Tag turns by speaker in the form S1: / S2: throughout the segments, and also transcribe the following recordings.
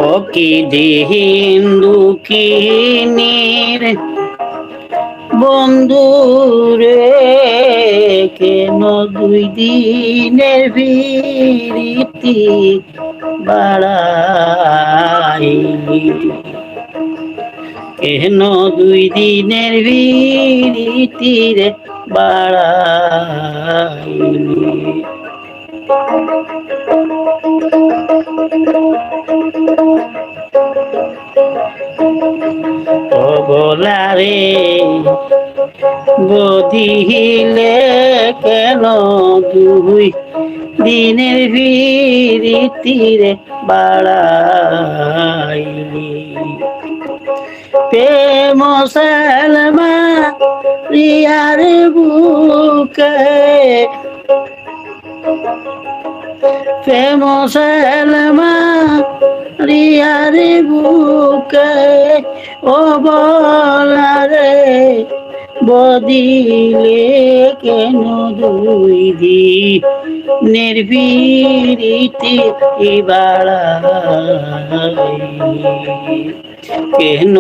S1: ও কি দিন দুঃখিনীর বন্ধু রে, কেন দুই দিনের বিরতি বাড়াইলি? কেন দুই দিনের বিরতি রে বাড়াইলি? ও ভোলা রে, বদিলে কেন দুই দিনের বিরতি রে বাড়াইলি? প্রেম সালমা রিয়ার বুকে, প্রেম সালমা রিয়ার বুকে, ও বলা রে, বদিলে কেন দুই দিনের বিরতি বাড়াইলি? কেন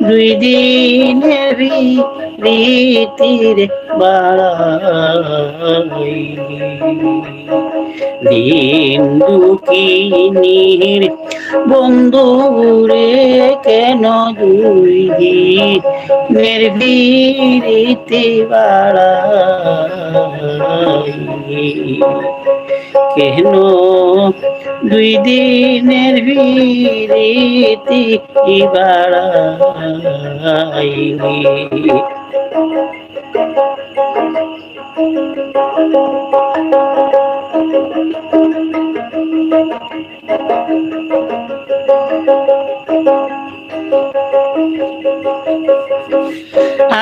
S1: দুই দিনের বিরতির বাড়াইলি? দিন দুঃখিনীর বন্ধু রে, কেন দুই দিনের বিরতি বাড়াইলি? কেন দুই দিনের বিরতি বাড়াইলি?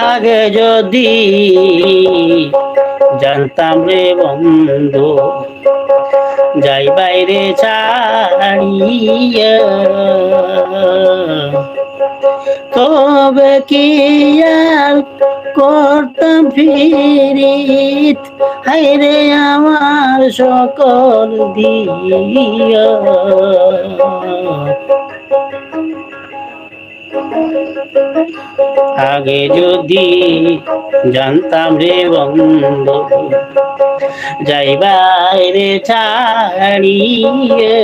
S1: আগে যদি জানতাম রে বন্ধু, যাই বাইরে ছাড়িয়া, তবে কি আর করতাম ফিরিত, হায়রে আমার সকল দিয়া। আগে যদি জানতাম রে বন্ধু, যাই বাইরে ছাড়িয়ে,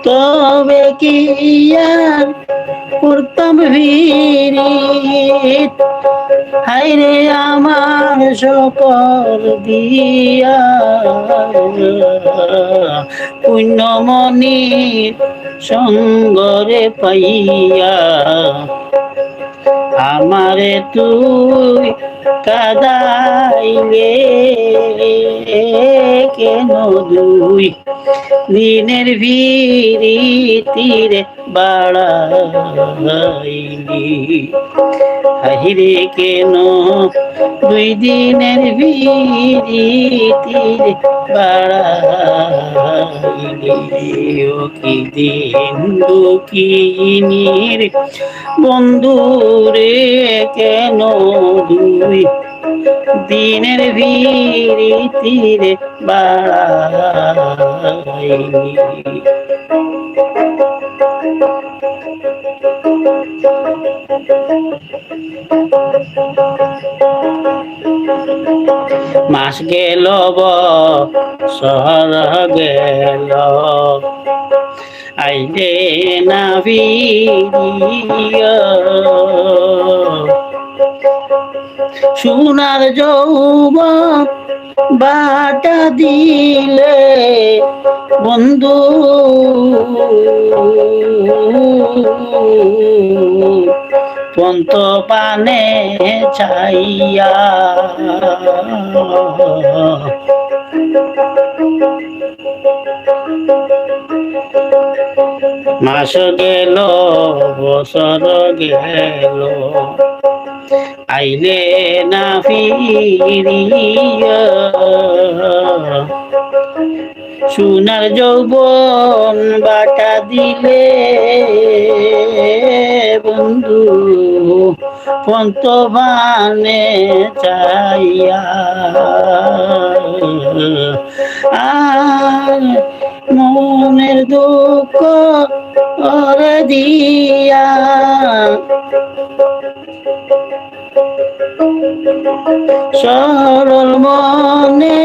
S1: তবে কি আর করতাম ভিড়িত, হায়রে আমার সকল দিয়া। পুণ্যমণির সঙ্গরে পাইয়া, আমারে তুই কাদাইলে, কেন দুই দিনের বিরতির বাড়াইলি? হাইরে কেন দুই দিনের বিরতির বাড়াইলি? ও কি দিন দুঃখিনীর বন্ধু রে, কেন দুই দিনের বিরতির বাড়াইলি? মাস গেল বছর গেল, আইলে না ফিরিয়া, সোনার যৌবন বাটা দিলে বন্ধু, পন্ত পানে চাইয়া। মাস গেল বছর গেল, আইলে না ফিরিয়া, সোনার যৌবন বাটা দিলে বন্ধু, পন্তবানে চাইয়া আর মনের দুঃখ ওরে দিয়া সরল মনে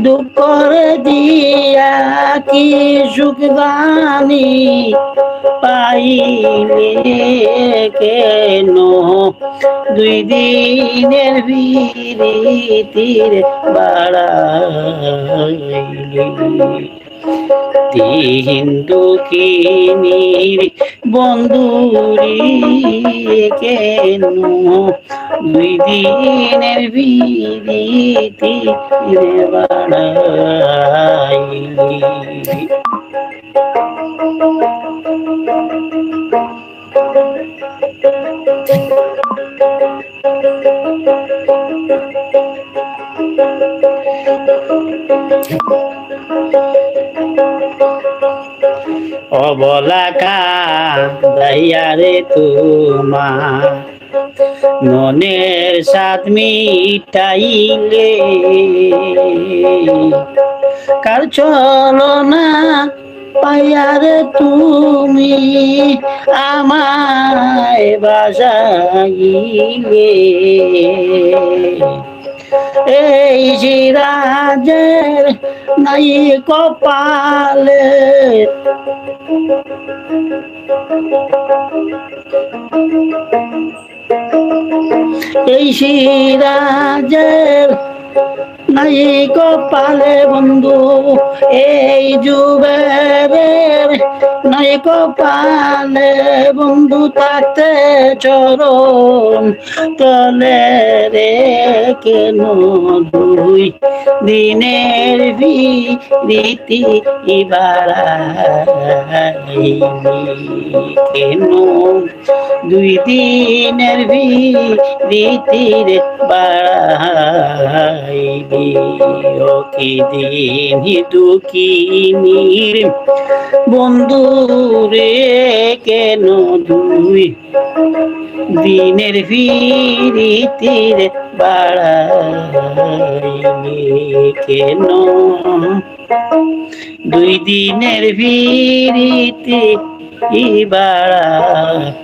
S1: দুঃখ দিয়া কি সুখ জানি পাইলে কেন দুই দিনের বিরতির বাড়াইলি দিন দুঃখিনীর বন্ধুরি কেন দুই দিনের বিরতি বাড়াইলি অবলা কাঁদাইয়া রে তোমার মনের সাথ মিটাইলে কার চলো না পাইয়ারে তুমি আমায় বাসাইলে এই সিরাজের নাই কপালে এই সিরাজের নাই কপালে বন্ধু এই যুবের নাই কপালে বন্ধু তাতে চরণ তলে রে কেন দুই দিনের বিরতি বাড়াইলি কেন দুই দিনের বিরতির বাড়াইলি ও কি দিন দুঃখিনীর বন্ধু রে কেন দুই দিনের বিরতির বাড়াইলি কেন দুই দিনের বিরতি বাড়াইলি